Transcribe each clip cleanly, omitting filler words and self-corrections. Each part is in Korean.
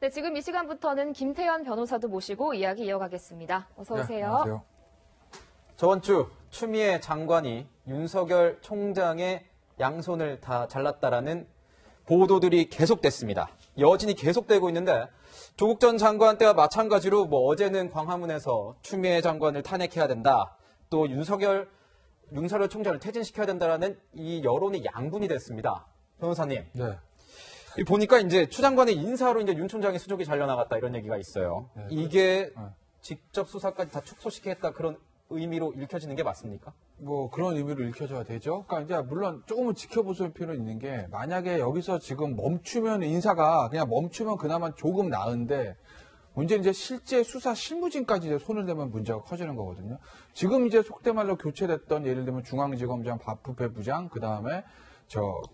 네, 지금 이 시간부터는 김태현 변호사도 모시고 이야기 이어가겠습니다. 어서 오세요. 네, 안녕하세요. 저번 주 추미애 장관이 윤석열 총장의 양손을 다 잘랐다라는 보도들이 계속됐습니다. 여진이 계속되고 있는데 조국 전 장관 때와 마찬가지로 어제는 광화문에서 추미애 장관을 탄핵해야 된다. 또 윤석열 총장을 퇴진시켜야 된다라는 이 여론이 양분이 됐습니다. 변호사님. 네. 보니까 이제 추 장관의 인사로 이제 윤 총장의 수족이 잘려나갔다 이런 얘기가 있어요. 네. 이게 직접 수사까지 다 축소시키겠다 그런 의미로 읽혀지는 게 맞습니까? 그런 의미로 읽혀져야 되죠. 그러니까 이제 물론 조금은 지켜볼 필요는 있는 게 만약에 여기서 지금 멈추면 인사가 그냥 멈추면 그나마 조금 나은데 문제는 이제 실제 수사 실무진까지 이제 손을 대면 문제가 커지는 거거든요. 지금 이제 속된 말로 교체됐던 예를 들면 중앙지검장 박부패 부장 그다음에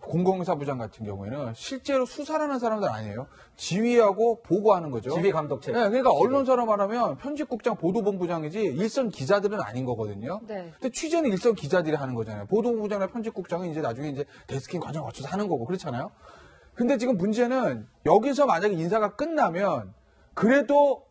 공공사부장 같은 경우에는 실제로 수사를 하는 사람들 아니에요. 지휘하고 보고하는 거죠. 지휘 감독체. 네, 그러니까 언론사로 말하면 편집국장 보도본부장이지 일선 기자들은 아닌 거거든요. 네. 근데 취재는 일선 기자들이 하는 거잖아요. 보도본부장이나 편집국장은 이제 나중에 이제 데스킹 과정 거쳐서 하는 거고 그렇잖아요. 근데 지금 문제는 여기서 만약에 인사가 끝나면 그래도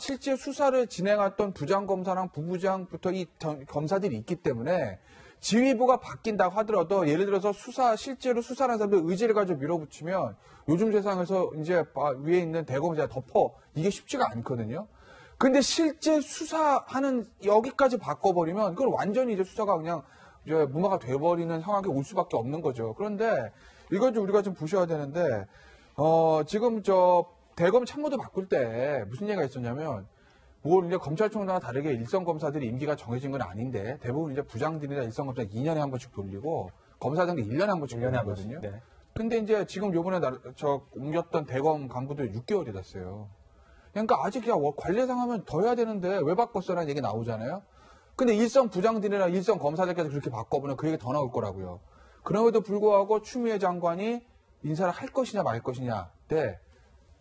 실제 수사를 진행했던 부장검사랑 부부장부터 이 검사들이 있기 때문에 지휘부가 바뀐다고 하더라도 예를 들어서 실제로 수사하는 사람들 의지를 가지고 밀어붙이면 요즘 세상에서 이제 위에 있는 대검사가 덮어 이게 쉽지가 않거든요. 근데 실제 수사하는 여기까지 바꿔버리면 그건 완전히 이제 수사가 그냥 이제 무마가 돼버리는 상황이 올 수밖에 없는 거죠. 그런데 이걸 좀 우리가 좀 보셔야 되는데 지금 대검 참모도 바꿀 때 무슨 얘기가 있었냐면 이제 검찰총장과 다르게 일선 검사들이 임기가 정해진 건 아닌데 대부분 이제 부장들이나 일선 검사 2년에 한 번씩 돌리고 검사장도 1년에 한 번씩 돌리거든요. 네. 근데 이제 지금 요번에 옮겼던 대검 간부들 6개월이 됐어요. 그러니까 아직 그냥 관례상 하면 더 해야 되는데 왜 바꿨어라는 얘기 나오잖아요. 근데 일선 부장들이나 일선 검사들께서 그렇게 바꿔보면 그 얘기 더 나올 거라고요. 그럼에도 불구하고 추미애 장관이 인사를 할 것이냐 말 것이냐 때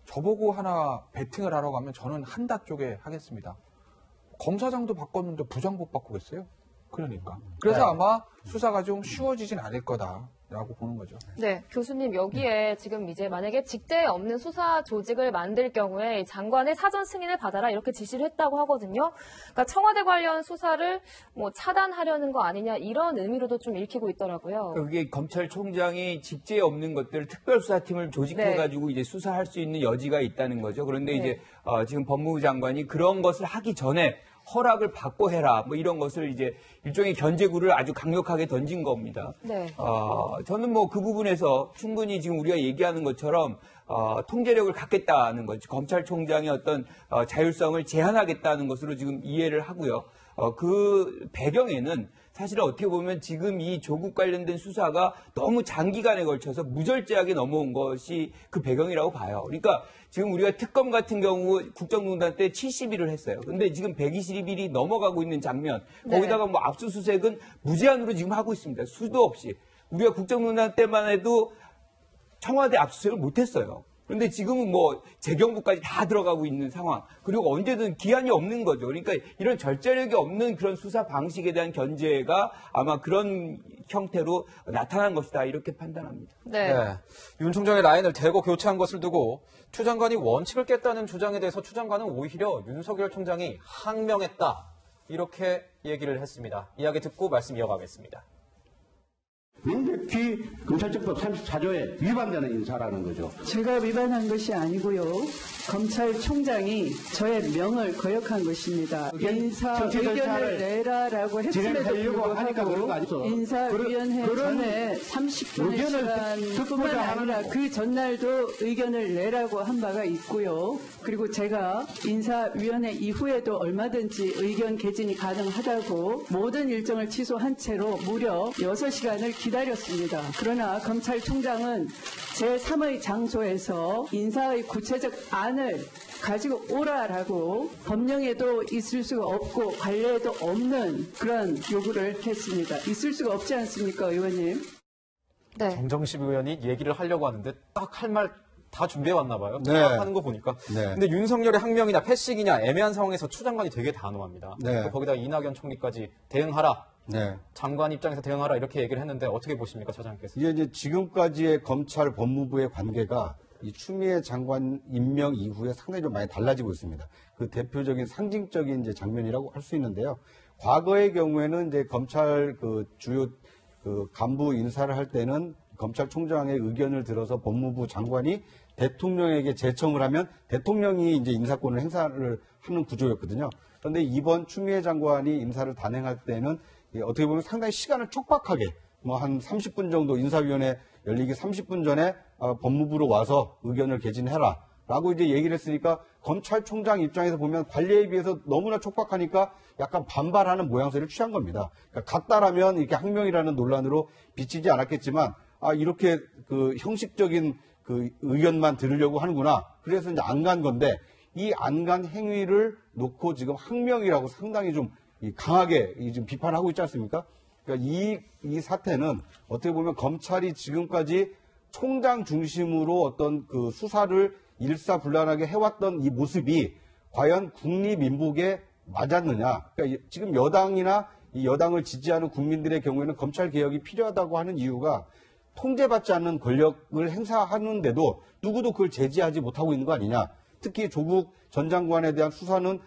저보고 하나 배팅을 하러 가면 저는 한다 쪽에 하겠습니다. 검사장도 바꿨는데 부장 못 바꾸겠어요? 그러니까. 그래서 네. 아마 수사가 좀 쉬워지진 않을 거다라고 보는 거죠. 네, 교수님 여기에 지금 이제 만약에 직제에 없는 수사 조직을 만들 경우에 장관의 사전 승인을 받아라 이렇게 지시를 했다고 하거든요. 그러니까 청와대 관련 수사를 차단하려는 거 아니냐 이런 의미로도 좀 읽히고 있더라고요. 그게 검찰총장이 직제에 없는 것들을 특별수사팀을 조직해가지고 이제 수사할 수 있는 여지가 있다는 거죠. 그런데 이제 지금 법무부 장관이 그런 것을 하기 전에 허락을 받고 해라. 이런 것을 이제 일종의 견제구를 아주 강력하게 던진 겁니다. 네. 저는 그 부분에서 충분히 지금 우리가 얘기하는 것처럼 통제력을 갖겠다는 거죠. 검찰총장의 어떤 자율성을 제한하겠다는 것으로 지금 이해를 하고요. 그 배경에는 사실은 어떻게 보면 지금 이 조국 관련된 수사가 너무 장기간에 걸쳐서 무절제하게 넘어온 것이 그 배경이라고 봐요. 그러니까 지금 우리가 특검 같은 경우 국정농단 때 70일을 했어요. 근데 지금 120일이 넘어가고 있는 장면, 거기다가 압수수색은 무제한으로 지금 하고 있습니다. 수도 없이. 우리가 국정농단 때만 해도 청와대 압수수색을 못했어요. 그런데 지금은 재경부까지 다 들어가고 있는 상황. 그리고 언제든 기한이 없는 거죠. 그러니까 이런 절제력이 없는 그런 수사 방식에 대한 견제가 아마 그런 형태로 나타난 것이다. 이렇게 판단합니다. 네. 윤 총장의 라인을 대거 교체한 것을 두고 추 장관이 원칙을 깼다는 주장에 대해서 추 장관은 오히려 윤석열 총장이 항명했다. 이렇게 얘기를 했습니다. 이야기 듣고 말씀 이어가겠습니다. 명백히 검찰청법 34조에 위반되는 인사라는 거죠. 제가 위반한 것이 아니고요. 검찰총장이 저의 명을 거역한 것입니다. 인사 의견을 내라라고 했음에도 불구하고 인사위원회 전에 30분의 시간뿐만 아니라 그 전날도 의견을 내라고 한 바가 있고요. 그리고 제가 인사위원회 이후에도 얼마든지 의견 개진이 가능하다고 모든 일정을 취소한 채로 무려 6시간을 기다렸습니다. 그러나 검찰총장은 제3의 장소에서 인사의 구체적 안을 가지고 오라라고 법령에도 있을 수가 없고 관례에도 없는 그런 요구를 했습니다. 있을 수가 없지 않습니까, 의원님? 네. 정정식 의원이 얘기를 하려고 하는데 딱 할 말 다 준비해왔나 봐요. 네. 딱 하는 거 보니까. 네. 근데 윤석열의 항명이냐 패식이냐 애매한 상황에서 추 장관이 되게 단호합니다. 네. 거기다 이낙연 총리까지 대응하라. 네. 장관 입장에서 대응하라 이렇게 얘기를 했는데 어떻게 보십니까, 차장께서? 이제 지금까지의 검찰 법무부의 관계가 이 추미애 장관 임명 이후에 상당히 좀 많이 달라지고 있습니다. 그 대표적인 상징적인 이제 장면이라고 할 수 있는데요. 과거의 경우에는 이제 검찰 그 주요 그 간부 인사를 할 때는 검찰총장의 의견을 들어서 법무부 장관이 대통령에게 제청을 하면 대통령이 이제 인사권을 행사를 하는 구조였거든요. 그런데 이번 추미애 장관이 인사를 단행할 때는 어떻게 보면 상당히 시간을 촉박하게 뭐 한 30분 정도 인사위원회 열리기 30분 전에 법무부로 와서 의견을 개진해라 라고 이제 얘기를 했으니까 검찰총장 입장에서 보면 관리에 비해서 너무나 촉박하니까 약간 반발하는 모양새를 취한 겁니다. 그러니까 같다라면 이렇게 항명이라는 논란으로 비치지 않았겠지만 이렇게 그 형식적인 그 의견만 들으려고 하는구나. 그래서 이제 안 간 건데 이 안 간 행위를 놓고 지금 항명이라고 상당히 좀 강하게 지금 비판하고 있지 않습니까? 그러니까 이 사태는 어떻게 보면 검찰이 지금까지 총장 중심으로 어떤 그 수사를 일사불란하게 해왔던 이 모습이 과연 국립민복에 맞았느냐. 그러니까 지금 여당이나 이 여당을 지지하는 국민들의 경우에는 검찰 개혁이 필요하다고 하는 이유가 통제받지 않는 권력을 행사하는데도 누구도 그걸 제지하지 못하고 있는 거 아니냐. 특히 조국 전 장관에 대한 수사는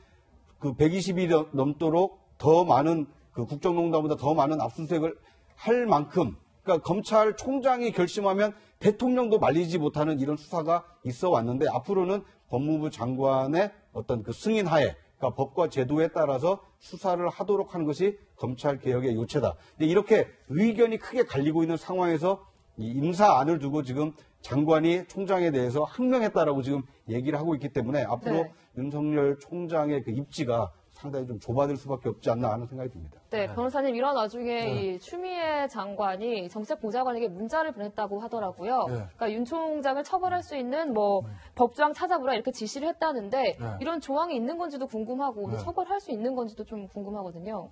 그 120일 넘도록 더 많은 그 국정농단보다 더 많은 압수수색을 할 만큼 그러니까 검찰총장이 결심하면 대통령도 말리지 못하는 이런 수사가 있어 왔는데 앞으로는 법무부 장관의 어떤 그 승인하에 그러니까 법과 제도에 따라서 수사를 하도록 하는 것이 검찰 개혁의 요체다. 근데 이렇게 의견이 크게 갈리고 있는 상황에서 이 임사안을 두고 지금 장관이 총장에 대해서 항명했다라고 지금 얘기를 하고 있기 때문에 앞으로 윤석열 총장의 그 입지가 상당히 좀 좁아질 수밖에 없지 않나 하는 생각이 듭니다. 네, 변호사님 이런 와중에 이 추미애 장관이 정책보좌관에게 문자를 보냈다고 하더라고요. 그러니까 윤 총장을 처벌할 수 있는 뭐 법조항 찾아보라 이렇게 지시를 했다는데 이런 조항이 있는 건지도 궁금하고 처벌할 수 있는 건지도 좀 궁금하거든요.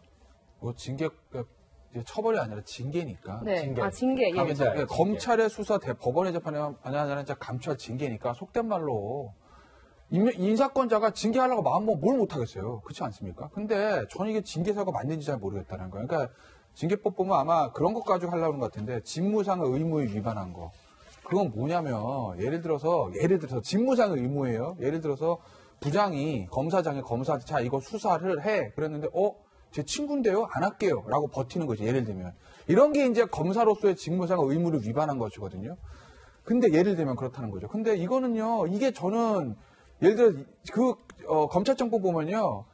뭐 징계 처벌이 아니라 징계니까. 네, 징계. 징계. 예. 징계. 검찰의 수사 법원의 재판에 아니라 감찰 징계니까 속된 말로. 인사권자가 징계하려고 마음먹으면 뭘 못하겠어요. 그렇지 않습니까? 근데 저는 이게 징계사가 맞는지 잘 모르겠다는 거예요. 그러니까 징계법 보면 아마 그런 것 가지고 하려고 하는 것 같은데 직무상의 의무에 위반한 거. 그건 뭐냐면 예를 들어서 직무상의 의무예요. 예를 들어서 부장이 검사장에 검사한테 자 이거 수사를 해. 그랬는데 제 친구인데요. 안 할게요. 라고 버티는 거지. 예를 들면. 이런 게 이제 검사로서의 직무상의 의무를 위반한 것이거든요. 근데 예를 들면 그렇다는 거죠. 근데 이거는요. 이게 저는 예를 들어 검찰청법 보면요.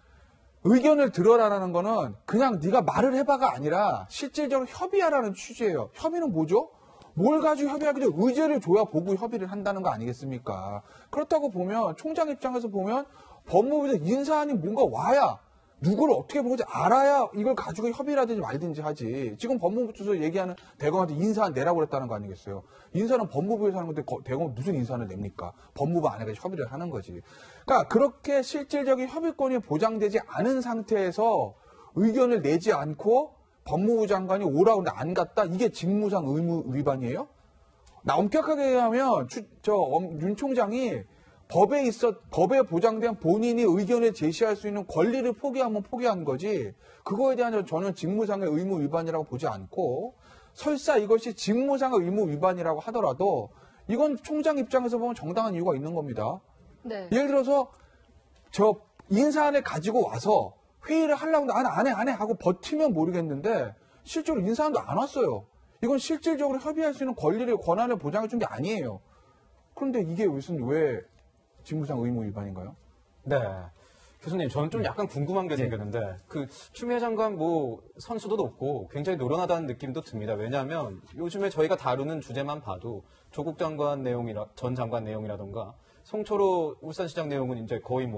의견을 들어라라는 거는 그냥 네가 말을 해봐가 아니라 실질적으로 협의하라는 취지예요. 협의는 뭐죠? 뭘 가지고 협의하겠죠? 의제를 줘야 보고 협의를 한다는 거 아니겠습니까? 그렇다고 보면 총장 입장에서 보면 법무부에서 인사안이 뭔가 와야 누구를 어떻게 보는지 알아야 이걸 가지고 협의를 하든지 말든지 하지. 지금 법무부 쪽에서 얘기하는 대검한테 인사안 내라고 그랬다는 거 아니겠어요? 인사는 법무부에서 하는 건데 대검은 무슨 인사안을 냅니까? 법무부 안에 협의를 하는 거지. 그러니까 그렇게 실질적인 협의권이 보장되지 않은 상태에서 의견을 내지 않고 법무부 장관이 오라고 하는데 안 갔다? 이게 직무상 의무 위반이에요? 나 엄격하게 얘기하면 윤 총장이 법에 보장된 본인이 의견을 제시할 수 있는 권리를 포기하면 포기한 거지 그거에 대한 저는 직무상의 의무 위반이라고 보지 않고 설사 이것이 직무상의 의무 위반이라고 하더라도 이건 총장 입장에서 보면 정당한 이유가 있는 겁니다. 네. 예를 들어서 인사안을 가지고 와서 회의를 하려고 하는데 안 해 하고 버티면 모르겠는데 실제로 인사안도 안 왔어요. 이건 실질적으로 협의할 수 있는 권한을 보장해 준 게 아니에요. 그런데 이게 왜 직무상 의무 위반인가요? 네. 교수님, 저는 좀 약간 궁금한 게 생겼는데, 추미애 장관 선수도 높고 굉장히 노련하다는 느낌도 듭니다. 왜냐하면 요즘에 저희가 다루는 주제만 봐도 조국 장관 전 장관 내용이라던가 송철호 울산시장 내용은 이제 거의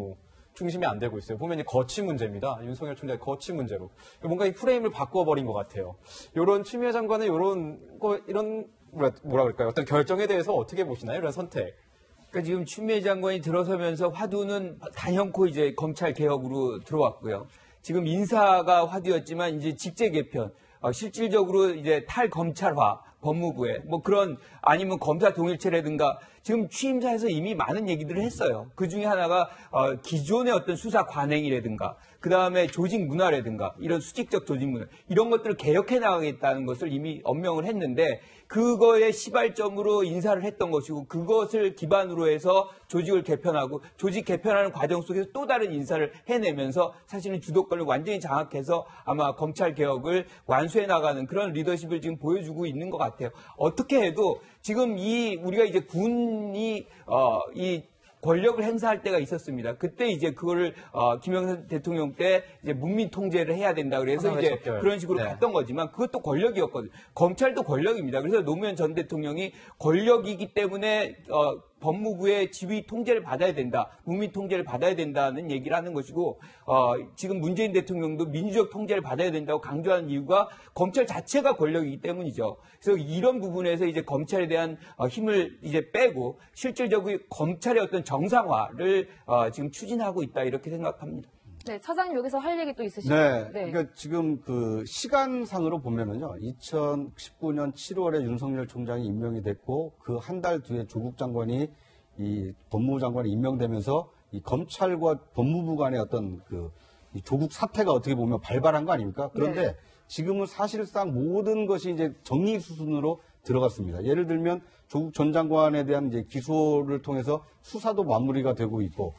중심이 안 되고 있어요. 보면 거취 문제입니다. 윤석열 총장의 거취 문제로. 뭔가 이 프레임을 바꿔버린 것 같아요. 요런 추미애 장관의 이런 뭐라 그럴까요? 어떤 결정에 대해서 어떻게 보시나요? 이런 선택. 그러니까 지금 추미애 장관이 들어서면서 화두는 단연코 이제 검찰 개혁으로 들어왔고요. 지금 인사가 화두였지만 이제 직제 개편, 실질적으로 이제 탈검찰화 법무부에 그런 아니면 검사 동일체라든가 지금 취임사에서 이미 많은 얘기들을 했어요. 그 중에 하나가 기존의 어떤 수사 관행이라든가 그 다음에 조직 문화라든가 이런 수직적 조직 문화 이런 것들을 개혁해 나가겠다는 것을 이미 엄명을 했는데 그거의 시발점으로 인사를 했던 것이고 그것을 기반으로 해서 조직을 개편하고 조직 개편하는 과정 속에서 또 다른 인사를 해내면서 사실은 주도권을 완전히 장악해서 아마 검찰 개혁을 완수해 나가는 그런 리더십을 지금 보여주고 있는 것 같아요. 어떻게 해도 지금 우리가 이제 군이 이 권력을 행사할 때가 있었습니다. 그때 이제 그거를 김영삼 대통령 때 이제 문민 통제를 해야 된다 그래서 이제 그런 식으로 갔던 거지만 그것도 권력이었거든요. 검찰도 권력입니다. 그래서 노무현 전 대통령이 권력이기 때문에 법무부의 지휘 통제를 받아야 된다. 문민 통제를 받아야 된다는 얘기를 하는 것이고 지금 문재인 대통령도 민주적 통제를 받아야 된다고 강조하는 이유가 검찰 자체가 권력이기 때문이죠. 그래서 이런 부분에서 이제 검찰에 대한 힘을 이제 빼고 실질적으로 검찰의 어떤 정상화를 지금 추진하고 있다 이렇게 생각합니다. 네, 차장님 여기서 할 얘기 또 있으시죠? 네. 그러니까 지금 그 시간상으로 보면은요, 2019년 7월에 윤석열 총장이 임명이 됐고, 그 한 달 뒤에 조국 장관이 이 법무부 장관이 임명되면서 이 검찰과 법무부 간의 어떤 이 조국 사태가 어떻게 보면 발발한 거 아닙니까? 그런데 지금은 사실상 모든 것이 이제 정리 수순으로 들어갔습니다. 예를 들면 조국 전 장관에 대한 이제 기소를 통해서 수사도 마무리가 되고 있고,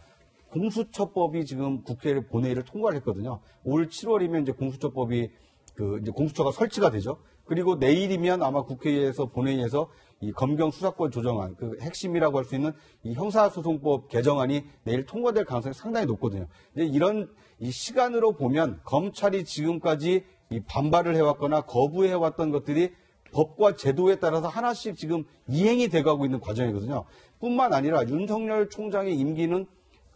공수처법이 지금 국회 본회의를 통과를 했거든요. 올 7월이면 이제 공수처법이 이제 공수처가 설치가 되죠. 그리고 내일이면 아마 국회에서 본회의에서 이 검경 수사권 조정안 그 핵심이라고 할 수 있는 이 형사소송법 개정안이 내일 통과될 가능성이 상당히 높거든요. 이제 이런 이 시간으로 보면 검찰이 지금까지 이 반발을 해왔거나 거부해왔던 것들이 법과 제도에 따라서 하나씩 지금 이행이 돼가고 있는 과정이거든요. 뿐만 아니라 윤석열 총장의 임기는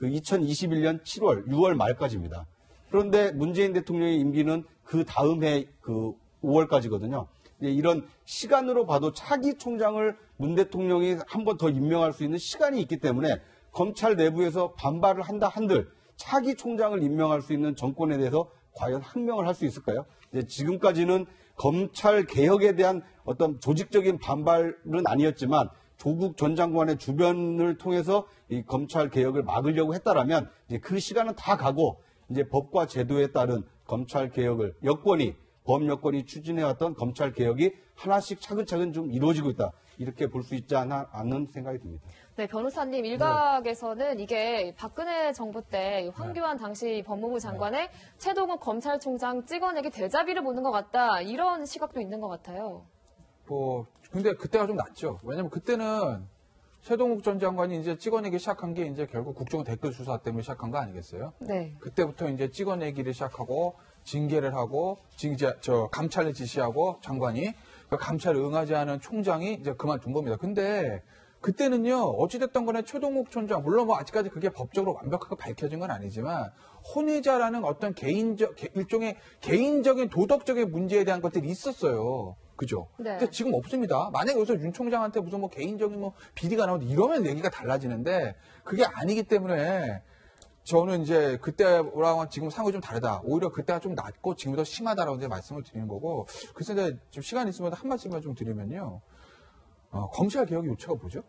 2021년 7월, 6월 말까지입니다. 그런데 문재인 대통령의 임기는 그 다음 해 5월까지거든요. 이런 시간으로 봐도 차기 총장을 문 대통령이 한 번 더 임명할 수 있는 시간이 있기 때문에 검찰 내부에서 반발을 한다 한들 차기 총장을 임명할 수 있는 정권에 대해서 과연 항명을 할 수 있을까요? 지금까지는 검찰 개혁에 대한 어떤 조직적인 반발은 아니었지만 조국 전 장관의 주변을 통해서 이 검찰 개혁을 막으려고 했다라면 이제 그 시간은 다 가고 이제 법과 제도에 따른 검찰 개혁을 범 여권이 추진해왔던 검찰 개혁이 하나씩 차근차근 좀 이루어지고 있다. 이렇게 볼 수 있지 않는 생각이 듭니다. 네, 변호사님 일각에서는 이게 박근혜 정부 때 황교안 당시 법무부 장관의 최동욱 검찰총장 찍어내기 대자비를 보는 것 같다. 이런 시각도 있는 것 같아요. 근데 그때가 좀 낫죠. 왜냐면 그때는 최동욱 전 장관이 이제 찍어내기 시작한 게 이제 결국 국정 댓글 수사 때문에 시작한 거 아니겠어요? 네. 그때부터 이제 찍어내기를 시작하고 징계를 하고 감찰을 지시하고 장관이 그 감찰에 응하지 않은 총장이 이제 그만둔 겁니다. 근데 그때는요, 어찌됐든 간에 최동욱 총장, 물론 뭐 아직까지 그게 법적으로 완벽하게 밝혀진 건 아니지만, 혼외자라는 어떤 일종의 개인적인 도덕적인 문제에 대한 것들이 있었어요. 그죠? 네. 근데 지금 없습니다. 만약에 여기서 윤 총장한테 무슨 뭐 개인적인 비리가 나오는데 이러면 얘기가 달라지는데, 그게 아니기 때문에, 저는 이제 그때랑 지금 상황이 좀 다르다. 오히려 그때가 좀 낫고 지금이 더 심하다라고 이제 말씀을 드리는 거고, 그래서 이제 좀 시간 있으면 한 말씀만 좀 드리면요. 검찰 개혁의 요체가 뭐죠?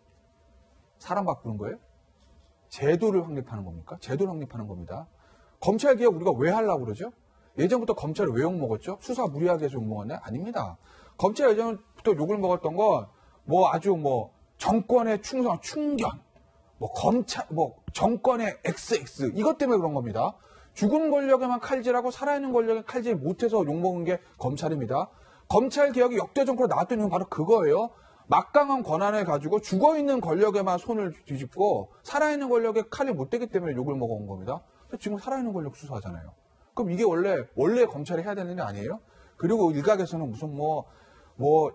사람 바꾸는 거예요? 제도를 확립하는 겁니까? 제도를 확립하는 겁니다. 검찰 개혁 우리가 왜 하려고 그러죠? 예전부터 검찰을 왜 욕먹었죠? 수사 무리하게 해서 욕먹었나요? 아닙니다. 검찰 예전부터 욕을 먹었던 건 아주 정권의 충견, 정권의 XX 이것 때문에 그런 겁니다. 죽은 권력에만 칼질하고 살아있는 권력에 칼질 못해서 욕먹은 게 검찰입니다. 검찰 개혁이 역대정권으로 나왔던 이유는 바로 그거예요. 막강한 권한을 가지고 죽어있는 권력에만 손을 뒤집고 살아있는 권력에 칼이 못 대기 때문에 욕을 먹어온 겁니다. 지금 살아있는 권력 수사하잖아요. 그럼 이게 원래 검찰이 해야 되는 일 아니에요? 그리고 일각에서는 무슨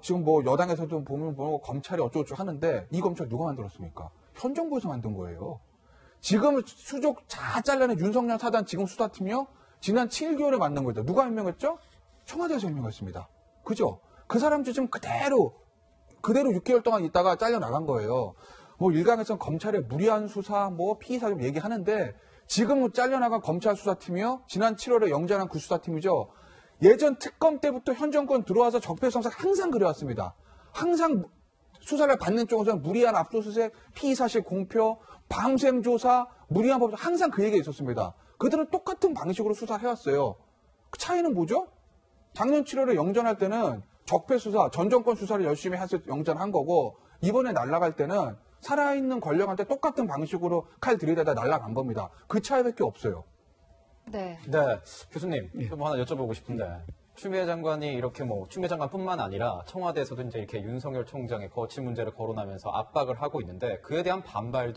지금 여당에서도 보면 검찰이 어쩌고저쩌고 하는데 이 검찰 누가 만들었습니까? 현 정부에서 만든 거예요. 지금 수족 다 잘라낸 윤석열 사단 지금 수사팀이요? 지난 7개월에 만든 거죠. 누가 임명했죠? 청와대에서 임명했습니다. 그죠? 그 사람들 지금 그대로 6개월 동안 있다가 잘려나간 거예요. 일각에서는 검찰의 무리한 수사, 피의사 좀 얘기하는데 지금 잘려나간 검찰 수사팀이요? 지난 7월에 영장한 그 수사팀이죠. 예전 특검 때부터 현 정권 들어와서 적폐성사 항상 그래왔습니다. 항상 수사를 받는 쪽에서는 무리한 압수수색, 피의사실 공표, 밤샘 조사, 무리한 법 항상 그 얘기가 있었습니다. 그들은 똑같은 방식으로 수사를 해왔어요. 그 차이는 뭐죠? 작년 7월에 영전할 때는 적폐 수사, 전 정권 수사를 열심히 해서 영전한 거고 이번에 날아갈 때는 살아있는 권력한테 똑같은 방식으로 칼 들이대다 날아간 겁니다. 그 차이밖에 없어요. 네. 네, 교수님, 좀 하나 여쭤보고 싶은데. 추미애 장관이 이렇게 추미애 장관뿐만 아니라 청와대에서도 이제 이렇게 윤석열 총장의 거취 문제를 거론하면서 압박을 하고 있는데 그에 대한 반발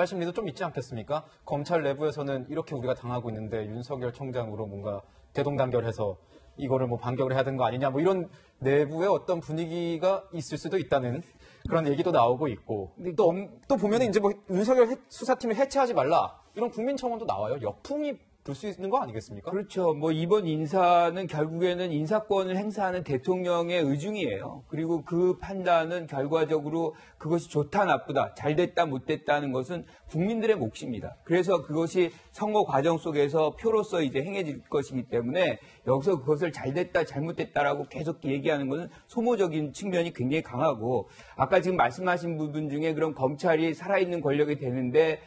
심리도 좀 있지 않겠습니까? 검찰 내부에서는 이렇게 우리가 당하고 있는데 윤석열 총장으로 뭔가 대동단결해서 이거를 반격을 해야 되는 거 아니냐 이런 내부의 어떤 분위기가 있을 수도 있다는 그런 얘기도 나오고 있고 또 보면은 이제 윤석열 수사팀을 해체하지 말라 이런 국민청원도 나와요. 역풍이 불 수 있는 거 아니겠습니까? 그렇죠. 이번 인사는 결국에는 인사권을 행사하는 대통령의 의중이에요. 그리고 그 판단은 결과적으로 그것이 좋다, 나쁘다, 잘 됐다, 못 됐다는 것은 국민들의 몫입니다. 그래서 그것이 선거 과정 속에서 표로서 이제 행해질 것이기 때문에 여기서 그것을 잘 됐다, 잘못됐다라고 계속 얘기하는 것은 소모적인 측면이 굉장히 강하고 아까 지금 말씀하신 부분 중에 그럼 검찰이 살아있는 권력이 되는데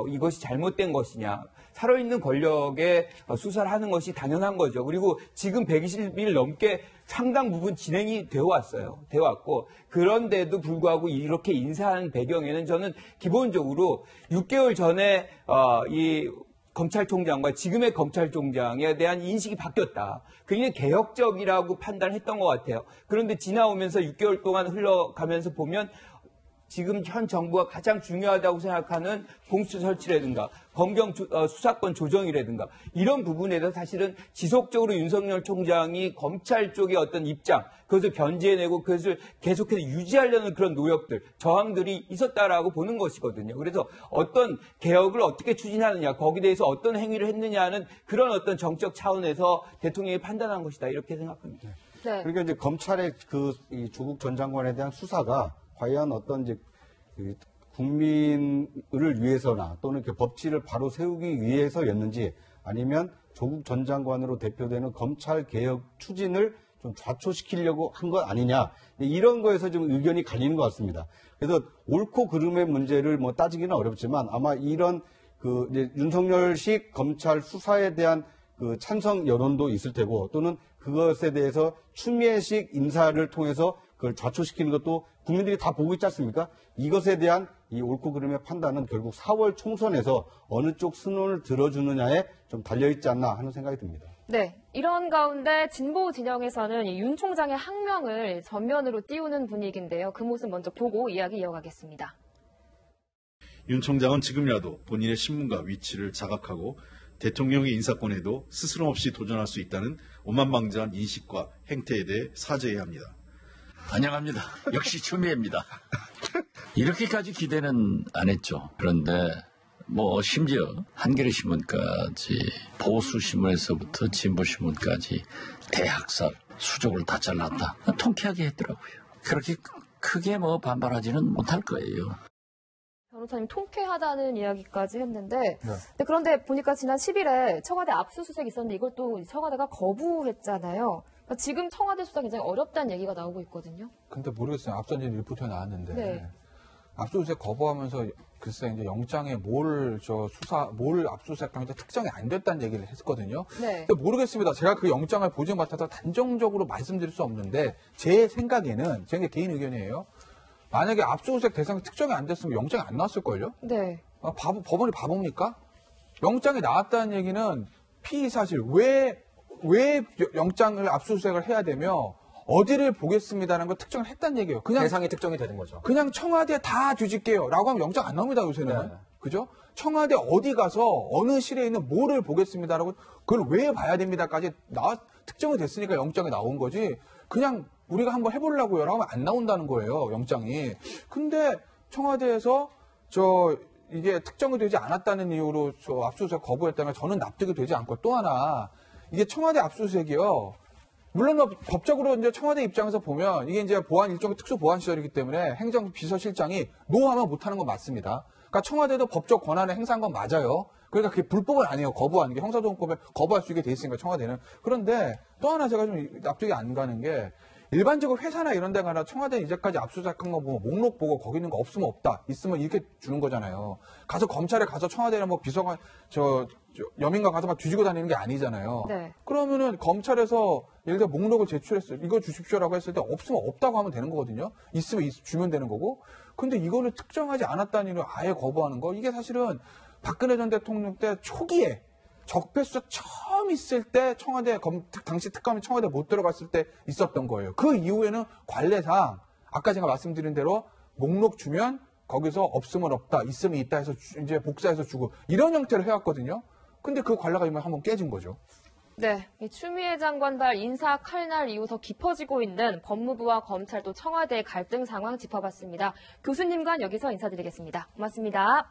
이것이 잘못된 것이냐. 살아있는 권력에 수사를 하는 것이 당연한 거죠. 그리고 지금 120일 넘게 상당 부분 진행이 되어 왔고 그런데도 불구하고 이렇게 인사하는 배경에는 저는 기본적으로 6개월 전에 이 검찰총장과 지금의 검찰총장에 대한 인식이 바뀌었다. 굉장히 개혁적이라고 판단했던 것 같아요. 그런데 지나오면서 6개월 동안 흘러가면서 보면 지금 현 정부가 가장 중요하다고 생각하는 공수처 설치라든가 검경 수사권 조정이라든가 이런 부분에서 사실은 지속적으로 윤석열 총장이 검찰 쪽의 어떤 입장 그것을 변제해내고 그것을 계속해서 유지하려는 그런 노력들 저항들이 있었다라고 보는 것이거든요. 그래서 어떤 개혁을 어떻게 추진하느냐 거기에 대해서 어떤 행위를 했느냐는 그런 어떤 정적 차원에서 대통령이 판단한 것이다 이렇게 생각합니다. 네. 그러니까 이제 검찰의 이 조국 전 장관에 대한 수사가 과연 어떤 이제 국민을 위해서나 또는 이렇게 법치를 바로 세우기 위해서였는지 아니면 조국 전 장관으로 대표되는 검찰 개혁 추진을 좀 좌초시키려고 한 것 아니냐 이런 거에서 좀 의견이 갈리는 것 같습니다. 그래서 옳고 그름의 문제를 따지기는 어렵지만 아마 이런 이제 윤석열식 검찰 수사에 대한 찬성 여론도 있을 테고 또는 그것에 대해서 추미애식 인사를 통해서 그걸 좌초시키는 것도 국민들이 다 보고 있지 않습니까? 이것에 대한 이 옳고 그름의 판단은 결국 4월 총선에서 어느 쪽 순원을 들어주느냐에 좀 달려있지 않나 하는 생각이 듭니다. 네. 이런 가운데 진보 진영에서는 윤 총장의 항명을 전면으로 띄우는 분위기인데요. 그 모습 먼저 보고 이야기 이어가겠습니다. 윤 총장은 지금이라도 본인의 신분과 위치를 자각하고 대통령의 인사권에도 스스럼 없이 도전할 수 있다는 오만방자한 인식과 행태에 대해 사죄해야 합니다. 환영합니다. 역시 추미애입니다. 이렇게까지 기대는 안 했죠. 그런데 심지어 한겨레 신문까지 보수 신문에서부터 진보 신문까지 대학살 수족을 다 잘랐다. 통쾌하게 했더라고요. 그렇게 크게 반발하지는 못할 거예요. 변호사님 통쾌하다는 이야기까지 했는데 그런데 보니까 지난 10일에 청와대 압수수색이 있었는데 이걸 또 청와대가 거부했잖아요. 그러니까 지금 청와대 수사 굉장히 어렵다는 얘기가 나오고 있거든요. 근데 모르겠어요. 앞선 이제 리포트가 나왔는데 네. 압수수색 거부하면서 글쎄 이제 영장에 뭘 압수수색하면서 특정이 안 됐다는 얘기를 했거든요. 네. 근데 모르겠습니다. 제가 그 영장을 보지 못해서 단정적으로 말씀드릴 수 없는데 제 생각에는 제 개인 의견이에요. 만약에 압수수색 대상이 특정이 안 됐으면 영장이 안 나왔을걸요? 네. 법원이 바보입니까? 영장이 나왔다는 얘기는 피의 사실 왜 영장을 압수수색을 해야 되며 어디를 보겠습니다라는 걸 특정을 했다는 얘기예요. 그냥 대상이 특정이 되는 거죠. 그냥 청와대 다 뒤질게요 라고 하면 영장 안 나옵니다 요새는. 네. 그죠? 청와대 어디 가서 어느 실에 있는 뭐를 보겠습니다라고 그걸 왜 봐야 됩니다까지 특정이 됐으니까 영장이 나온 거지. 그냥 우리가 한번 해보려고요 라고 하면 안 나온다는 거예요 영장이. 근데 청와대에서 이게 특정이 되지 않았다는 이유로 압수수색 거부했다면 저는 납득이 되지 않고 또 하나 이게 청와대 압수수색이요. 물론 법적으로 이제 청와대 입장에서 보면 이게 이제 일종의 특수 보안 시설이기 때문에 행정비서실장이 노하면 못하는 건 맞습니다. 그러니까 청와대도 법적 권한을 행사한 건 맞아요. 그러니까 그게 불법은 아니에요. 거부하는 게 형사소송법에 거부할 수 있게 돼 있으니까 청와대는. 그런데 또 하나 제가 좀 납득이 안 가는 게 일반적으로 회사나 이런 데 가나 청와대 이제까지 압수수색한 거 보면 목록 보고 거기 있는 거 없으면 없다, 있으면 이렇게 주는 거잖아요. 가서 검찰에 가서 청와대나 뭐 비서관, 여민가 가서 막 뒤지고 다니는 게 아니잖아요. 네. 그러면은 검찰에서 예를 들어 목록을 제출했어요. 이거 주십시오라고 했을 때 없으면 없다고 하면 되는 거거든요. 있으면 주면 되는 거고. 근데 이거를 특정하지 않았다는 이유로 아예 거부하는 거. 이게 사실은 박근혜 전 대통령 때 초기에 적폐수사 처음 있을 때 청와대 당시 특감이 청와대 못 들어갔을 때 있었던 거예요. 그 이후에는 관례상 아까 제가 말씀드린 대로 목록 주면 거기서 없으면 없다, 있으면 있다 해서 이제 복사해서 주고 이런 형태로 해왔거든요. 근데 그 관례가 이번에 한번 깨진 거죠. 네, 이 추미애 장관발 인사 칼날 이후 더 깊어지고 있는 법무부와 검찰 또 청와대의 갈등 상황 짚어봤습니다. 교수님과 여기서 인사드리겠습니다. 고맙습니다.